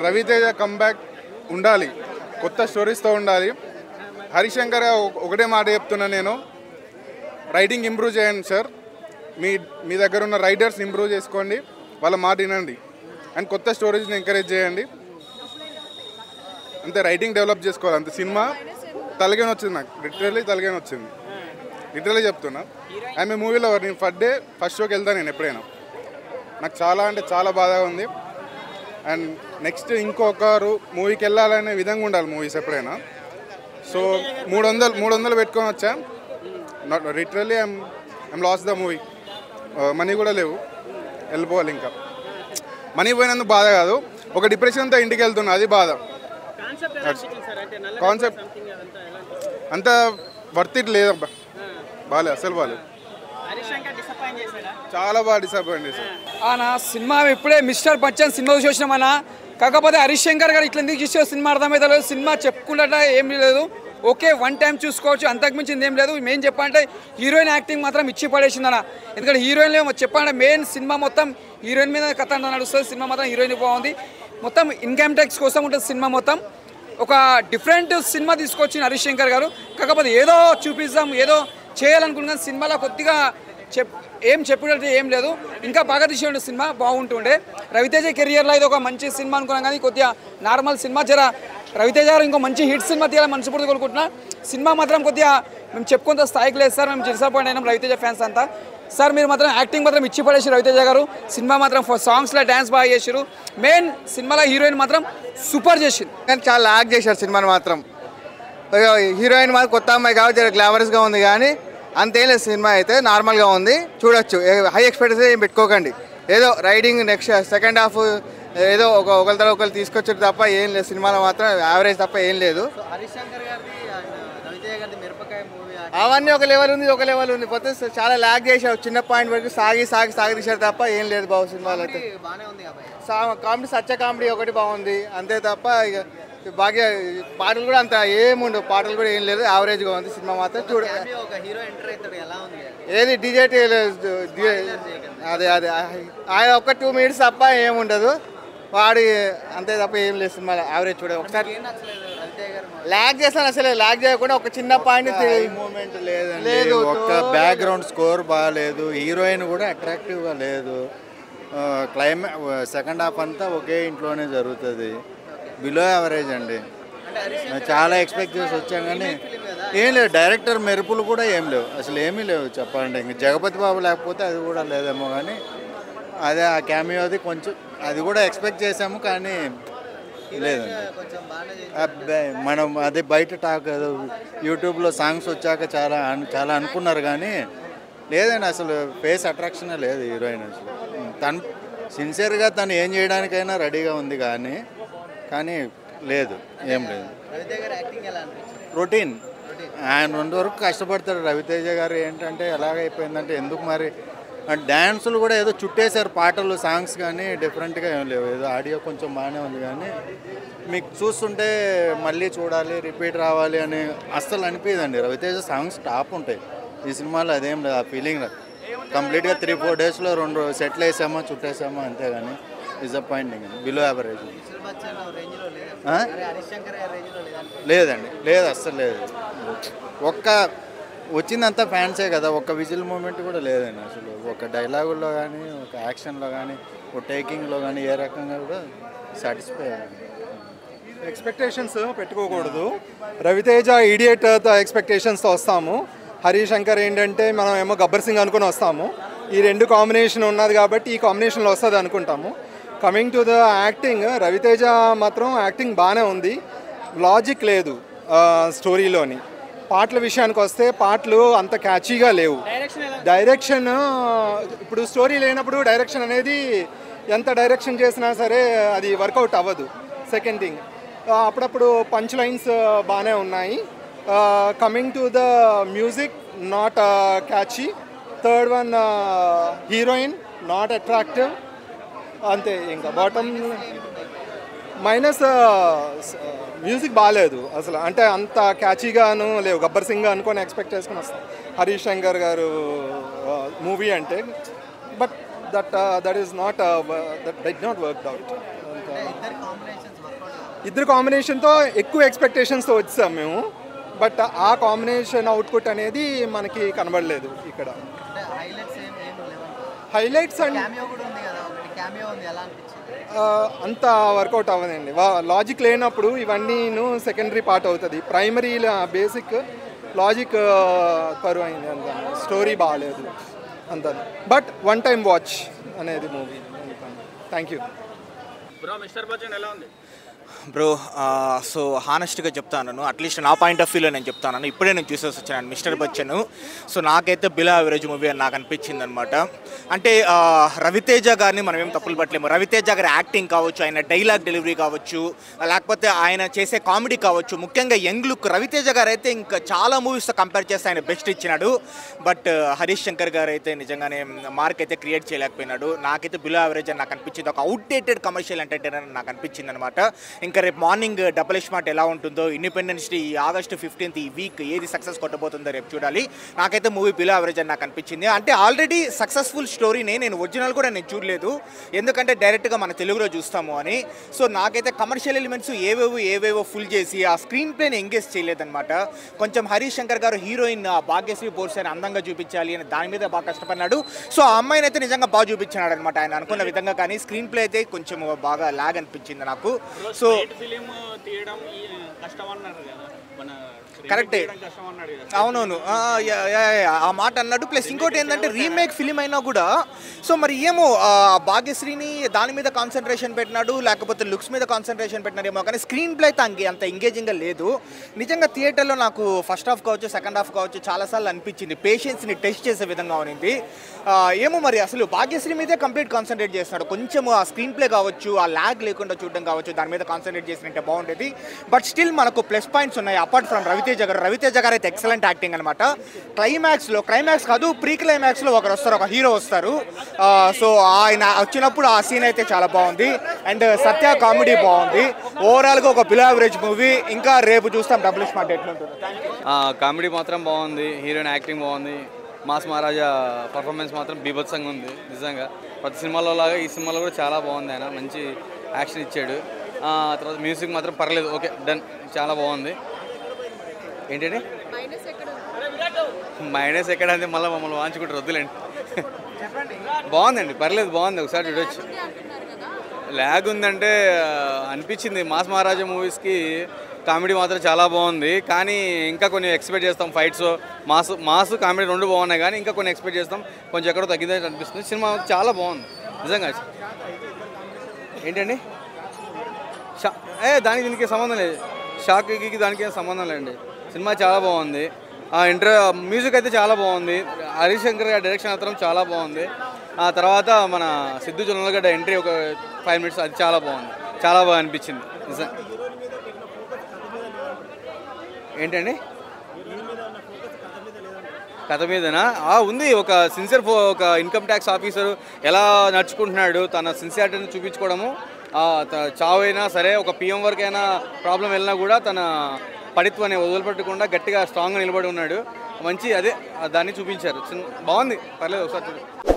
Raviteja comeback ఉండాలి, కొత్త స్టోరీస్తో ఉండాలి. హరిశంకర్ ఒకటే మాట చెప్తున్నా నేను, రైటింగ్ ఇంప్రూవ్ చేయండి సార్. మీ దగ్గర ఉన్న రైటర్స్ ఇంప్రూవ్ చేసుకోండి, వాళ్ళ మాట వినండి అండ్ కొత్త స్టోరీస్ని ఎంకరేజ్ చేయండి. అంతే, రైటింగ్ డెవలప్ చేసుకోవాలి అంతే. సినిమా తలగానే వచ్చింది నాకు, లిటరల్లీ తలగానే వచ్చింది, లిటరల్లీ చెప్తున్నా. ఆమె మూవీలో నేను ఫస్ట్ షోకి వెళ్తాను నేను ఎప్పుడైనా. నాకు చాలా అంటే చాలా బాధగా ఉంది. అండ్ నెక్స్ట్ ఇంకొకరు మూవీకి వెళ్ళాలనే విధంగా ఉండాలి మూవీస్ ఎప్పుడైనా. సో 300 పెట్టుకొని వచ్చా. Not literally I'm loss the movie. Money కూడా లేవు, వెళ్ళిపోవాలి. ఇంకా మనీ పోయినందుకు బాధ కాదు, ఒక డిప్రెషన్తో ఇంటికి వెళ్తున్నా, అది బాధ. కాన్సెప్ట్ అంత వర్త్ ఇట్ లేదబ్బా, బాలే, అసలు బాలే, చాలా బాగా డిసప్పాయింట్ చేశారు. నా సినిమా ఇప్పుడే మిస్టర్ బచ్చన్ సినిమా చూసినామన్నా. కాకపోతే హరిశంకర్ గారు ఇట్లా ఎందుకు చూసే సినిమా అర్థమైతే లేదు. సినిమా చెప్పుకుంటా ఏం లేదు, ఓకే వన్ టైం చూసుకోవచ్చు, అంతకుమించింది ఏం లేదు. మేము చెప్పాలంటే హీరోయిన్ యాక్టింగ్ మాత్రం ఇచ్చి పడేసిందన్న. ఎందుకంటే హీరోయిన్ చెప్పాలంటే మెయిన్ సినిమా మొత్తం హీరోయిన్ మీద కథ నడుస్తుంది. సినిమా మొత్తం హీరోయిన్ బాగుంది, మొత్తం ఇన్కమ్ ట్యాక్స్ కోసం ఉంటుంది సినిమా మొత్తం. ఒక డిఫరెంట్ సినిమా తీసుకొచ్చిన హరిశంకర్ గారు. కాకపోతే ఏదో చూపిస్తాం, ఏదో చేయాలనుకున్న సినిమాలో కొద్దిగా ఏం చెప్పినట్టు ఏం లేదు. ఇంకా బాగా తీసేయండి, సినిమా బాగుంటుండే. రవితేజ కెరియర్లో ఇది ఒక మంచి సినిమా అనుకున్నాం, కానీ కొద్దిగా నార్మల్ సినిమా. రవితేజ గారు ఇంకో మంచి హిట్ సినిమా తీయాలని మనస్ఫూర్తిగా కోరుకుంటున్నా. సినిమా మాత్రం కొద్దిగా మేము చెప్పుకున్న స్థాయికి లేదు సార్. మేము డిసప్పాయింట్ అయినాం రవితేజ ఫ్యాన్స్ అంతా. సార్ మీరు మాత్రం యాక్టింగ్ మాత్రం ఇచ్చి పడేసి రవితేజ గారు. సినిమా మాత్రం సాంగ్స్లో డ్యాన్స్ బాగా చేసారు. మెయిన్ సినిమాలో హీరోయిన్ మాత్రం సూపర్ చేసింది, కానీ చాలా లాగ్ చేశారు సినిమాని మాత్రం. హీరోయిన్ మాత్రం కొత్త అమ్మాయి కాబట్టి గ్లామరస్గా ఉంది, కానీ అంతేం లేదు. సినిమా అయితే నార్మల్గా ఉంది, చూడొచ్చు. హై ఎక్స్పెక్టేషన్ ఏం పెట్టుకోకండి. ఏదో రైడింగ్ నెక్స్ట్ సెకండ్ హాఫ్ ఏదో ఒకరి తర్వాత ఒకరు తీసుకొచ్చారు తప్ప ఏం లేదు. సినిమాలో మాత్రం యావరేజ్ తప్ప ఏం లేదు. అవన్నీ ఒక లెవెల్ ఉంది, ఒక లెవెల్ ఉంది. పోతే చాలా లాగ్ చేశారు, చిన్న పాయింట్ వరకు సాగి తీశారు తప్ప ఏం లేదు బాబు సినిమాలో అయితే. కామెడీ సచ్చ కామెడీ ఒకటి బాగుంది అంతే తప్ప ఇక బాగా పాటలు కూడా అంత ఏముండవు, పాటలు కూడా ఏం లేదు, యావరేజ్గా ఉంది సినిమా మాత్రం. ఏది డిజెట్ అదే ఆయన ఒక 2 minutes తప్ప ఏముండదు, వాడి అంతే తప్ప ఏం లేదు సినిమా. యావరేజ్ చూడ ఒకసారి లాగ్ చేస్తాను, అసలు లాగ్ చేయకుండా ఒక చిన్న పాయింట్ మూమెంట్ లేదు. ఒక్క బ్యాక్గ్రౌండ్ స్కోర్ బాగాలేదు, హీరోయిన్ కూడా అట్రాక్టివ్గా లేదు. సెకండ్ హాఫ్ అంతా ఒకే ఇంట్లోనే జరుగుతుంది. బిలో యావరేజ్ అండి. చాలా ఎక్స్పెక్ట్ చేసి వచ్చాం కానీ ఏం లేదు. డైరెక్టర్ మెరుపులు కూడా ఏం లేవు, అసలు ఏమీ లేవు చెప్పాలంటే. ఇంక జగపతి బాబు లేకపోతే అది కూడా లేదేమో, కానీ అదే ఆ క్యామియోది కొంచెం అది కూడా ఎక్స్పెక్ట్ చేసాము కానీ లేదండి. అబ్బాయి మనం అదే బయట టాక్ యూట్యూబ్లో సాంగ్స్ వచ్చాక చాలా అనుకున్నారు కానీ లేదండి, అసలు ఫేస్ అట్రాక్షనే లేదు హీరోయిన్. అసలు తను సిన్సియర్గా తను ఏం చేయడానికైనా రెడీగా ఉంది కానీ లేదు, ఏం లేదు. రొటీన్. ఆయన 2 వరకు కష్టపడతాడు రవితేజ గారు. ఏంటంటే ఎలాగైపోయిందంటే ఎందుకు మరి డ్యాన్సులు కూడా ఏదో చుట్టేశారు, పాటలు సాంగ్స్ కానీ డిఫరెంట్గా ఏం లేవు. ఏదో ఆడియో కొంచెం బాగానే ఉంది కానీ మీకు చూస్తుంటే మళ్ళీ చూడాలి, రిపీట్ రావాలి అని అస్సలు అనిపించదండి. రవితేజ సాంగ్స్ టాప్ ఉంటాయి, ఈ సినిమాలో అదేం లేదు. ఆ ఫీలింగ్ కంప్లీట్గా 3-4 డేస్లో 2 సెట్లు వేసామో చుట్టేసామో అంతే, కానీ డిసప్పాయింటింగ్, బిలో యావరేజ్. లేదండి, లేదు, అస్సలు లేదు. ఒక్క వచ్చిందంతా ఫ్యాన్సే కదా, ఒక్క విజిల్ మూమెంట్ కూడా లేదండి అసలు. ఒక డైలాగుల్లో కానీ, ఒక యాక్షన్లో కానీ, ఒక టేకింగ్లో కానీ ఏ రకంగా కూడా సాటిస్ఫై అయ్యాను. ఎక్స్పెక్టేషన్స్ పెట్టుకోకూడదు. రవితేజ ఈడియట్ ఎక్స్పెక్టేషన్స్తో వస్తాము. హరిశంకర్ ఏంటంటే మనం ఏమో గబ్బర్ సింగ్ అనుకుని వస్తాము. ఈ 2 కాంబినేషన్ ఉన్నది కాబట్టి ఈ కాంబినేషన్లో వస్తుంది అనుకుంటాము. Coming to the acting, Ravi Teja మాత్రం యాక్టింగ్ బాగానే ఉంది, లాజిక్ లేదు స్టోరీలోని. పాటల విషయానికి వస్తే పాటలు అంత క్యాచీగా లేవు. డైరెక్షన్ ఇప్పుడు స్టోరీ లేనప్పుడు డైరెక్షన్ అనేది ఎంత డైరెక్షన్ చేసినా సరే అది వర్కౌట్ అవ్వదు. సెకండ్ థింగ్, అప్పుడప్పుడు పంచ్ లైన్స్ బాగానే ఉన్నాయి. Coming to the music, not catchy. Third one, heroine not attractive, అంతే. ఇంకా బాటమ్ మైనస్ మ్యూజిక్ బాగాలేదు అసలు, అంటే అంత క్యాచీగాను లేవు. గబ్బర్ సింగ్ అనుకొని ఎక్స్పెక్ట్ చేసుకుని వస్తాం హరిశంకర్ గారు మూవీ అంటే. But that is not that did not work out. ఇద్దరు కాంబినేషన్తో ఎక్కువ ఎక్స్పెక్టేషన్స్తో వచ్చాం మేము. బట్ ఆ కాంబినేషన్ అవుట్పుట్ అనేది మనకి కనబడలేదు ఇక్కడ. హైలైట్స్ అండ్ అంత వర్కౌట్ అవ్వదండి. లాజిక్ లేనప్పుడు ఇవన్నీ సెకండరీ పార్ట్ అవుతుంది. ప్రైమరీ బేసిక్ లాజిక్ కరువు అయింది అంత. స్టోరీ బాగాలేదు అంత. బట్ వన్ టైం వాచ్ అనేది movie. Thank you. Bro so హానెస్ట్గా చెప్తాను, అట్లీస్ట్ నా పాయింట్ ఆఫ్ వ్యూలో నేను చెప్తాను. ఇప్పుడే నేను చూసేసి వచ్చాను మిస్టర్ బచ్చన్. సో నాకైతే బిలో యావరేజ్ మూవీ అని నాకు అనిపించింది అనమాట. అంటే రవితేజ గారిని మనం ఏం తప్పులు పట్టలేము. రవితేజ గారి యాక్టింగ్ కావచ్చు, ఆయన డైలాగ్ డెలివరీ కావచ్చు, లేకపోతే ఆయన చేసే కామెడీ కావచ్చు, ముఖ్యంగా యంగ్ లుక్. రవితేజ గారు అయితే ఇంకా చాలా మూవీస్తో కంపేర్ చేస్తే ఆయన బెస్ట్ ఇచ్చినాడు. బట్ హరీష్ శంకర్ గారు అయితే నిజంగానే మార్క్ అయితే క్రియేట్ చేయలేకపోయినాడు. నాకైతే బిలో యావరేజ్ అని నాకు అనిపించింది. ఒక అవుట్డేటెడ్ కమర్షియల్ ఎంటర్టైనర్ అని నాకు అనిపించింది అనమాట. ఇంకా రేపు మార్నింగ్ డబుల్ స్మార్ట్ ఎలా ఉంటుందో, ఇండిపెండెన్స్ డే ఆగస్టు 15th ఈ వీక్ ఏది సక్సెస్ కొట్టబోతుందో రేపు చూడాలి. నాకైతే మూవీ బిలో యావరేజ్ అని నాకు అనిపించింది. అంటే ఆల్రెడీ సక్సెస్ఫుల్ స్టోరీని నేను ఒరిజినల్ కూడా నేను చూడలేదు, ఎందుకంటే డైరెక్ట్గా మన తెలుగులో చూస్తాము అని. సో నాకైతే కమర్షియల్ ఎలిమెంట్స్ ఏవేవో ఫుల్ చేసి ఆ స్క్రీన్ ప్లేని ఎంగేజ్ చేయలేదన్నమాట. కొంచెం హరీష్ శంకర్ గారు హీరోయిన్ భాగ్యశ్రీ బోర్సేని అందంగా చూపించాలి అని దాని మీద బాగా కష్టపడినాడు. సో ఆ అమ్మాయిని అయితే నిజంగా బాగా చూపించినాడు అనమాట ఆయన అనుకున్న విధంగా. కానీ స్క్రీన్ ప్లే అయితే కొంచెం బాగా లాగ్ అనిపించింది నాకు. సో కరెక్టే, అవునవును, ఆ మాట అన్నాడు. ప్లస్ ఇంకోటి ఏంటంటే రీమేక్ ఫిలిం అయినా కూడా సో మరి ఏమో భాగ్యశ్రీని దాని మీద కాన్సన్ట్రేషన్ పెట్టినాడు, లేకపోతే లుక్స్ మీద కాన్సన్ట్రేషన్ పెట్టినాడేమో, కానీ స్క్రీన్ ప్లే అయితే అంత ఎంగేజింగ్గా లేదు. నిజంగా థియేటర్లో నాకు ఫస్ట్ హాఫ్ కావచ్చు, సెకండ్ హాఫ్ కావచ్చు చాలాసార్లు అనిపించింది పేషెన్స్ని టెస్ట్ చేసే విధంగా ఉంది. ఏమో మరి అసలు భాగ్యశ్రీ మీదే కంప్లీట్ కాన్సన్ట్రేట్ చేస్తున్నాడు. కొంచెం ఆ స్క్రీన్ ప్లే కావచ్చు, ఆ ల్యాగ్ లేకుండా చూడడం కావచ్చు, దాని మీద కాన్సన్ట్రేట్ చేసినట్టే బాగుండేది. బట్ స్టిల్ మనకు ప్లస్ పాయింట్స్ ఉన్నాయి అపార్ట్ ఫ్రమ్ రవితేజ గారు అయితే ఎక్సలెంట్ యాక్టింగ్ అనమాట. క్లైమాక్స్ కాదు, ప్రీ క్లైమాక్స్లో ఒకరు వస్తారు, ఒక హీరో వస్తారు. సో ఆయన వచ్చినప్పుడు ఆ సీన్ అయితే చాలా బాగుంది. అండ్ సత్య కామెడీ బాగుంది. ఓవరాల్గా ఒక బిలో యావరేజ్ మూవీ. ఇంకా రేపు చూస్తాం డబుల్ స్మార్ట్ ఎట్లుంటుంది. కామెడీ మాత్రం బాగుంది, హీరోయిన్ యాక్టింగ్ బాగుంది, మాస్ మహారాజా పర్ఫార్మెన్స్ మాత్రం బీభత్సంగా ఉంది. నిజంగా ప్రతి సినిమాలో లాగా ఈ సినిమాలో కూడా చాలా బాగుంది. ఆయన మంచి యాక్షన్ ఇచ్చాడు. తర్వాత మ్యూజిక్ మాత్రం పర్లేదు, ఓకే డన్, చాలా బాగుంది. ఏంటంటే మైనస్ ఎక్కడ అంటే మళ్ళీ మమ్మల్ని వాంచుకుంటారు, వద్దులేండి. బాగుందండి, పర్లేదు, బాగుంది, ఒకసారి చూడొచ్చు. ల్యాగ్ ఉందంటే అనిపించింది. మాస్ మహారాజా మూవీస్కి కామెడీ మాత్రం చాలా బాగుంది, కానీ ఇంకా కొన్ని ఎక్స్పెక్ట్ చేస్తాం. ఫైట్స్ మాస్ కామెడీ రెండు బాగున్నాయి, కానీ ఇంకా కొన్ని ఎక్స్పెక్ట్ చేస్తాం. కొంచెం ఎక్కడో తగ్గిందని అనిపిస్తుంది. సినిమా చాలా బాగుంది నిజంగా. ఏంటండి దానికి దీనికి సంబంధం లేదు, షాక్కి దానికి సంబంధం లేదండి. సినిమా చాలా బాగుంది. మ్యూజిక్ అయితే చాలా బాగుంది. హరీష్ శంకర్ గారి డైరెక్షన్ మాత్రం చాలా బాగుంది. ఆ తర్వాత మన సిద్ధు జొన్నలగడ్డ ఎంట్రీ ఒక 5 minutes అది చాలా బాగుంది, చాలా బాగా అనిపించింది నిజం. ఏంటండి కథ మీదనా ఉంది. ఒక సిన్సియర్ ఒక ఇన్కమ్ ట్యాక్స్ ఆఫీసర్ ఎలా నడుచుకుంటున్నాడు, తన సిన్సియారిటీని చూపించుకోవడము. చావైనా సరే, ఒక పిఎం వరకైనా ప్రాబ్లం వెళ్ళినా కూడా తన పడిత్వాన్ని వదిలిపెట్టకుండా గట్టిగా స్ట్రాంగ్గా నిలబడి ఉన్నాడు. మంచి అదే దాన్ని చూపించారు. బాగుంది, పర్లేదు, ఒకసారి చూడండి.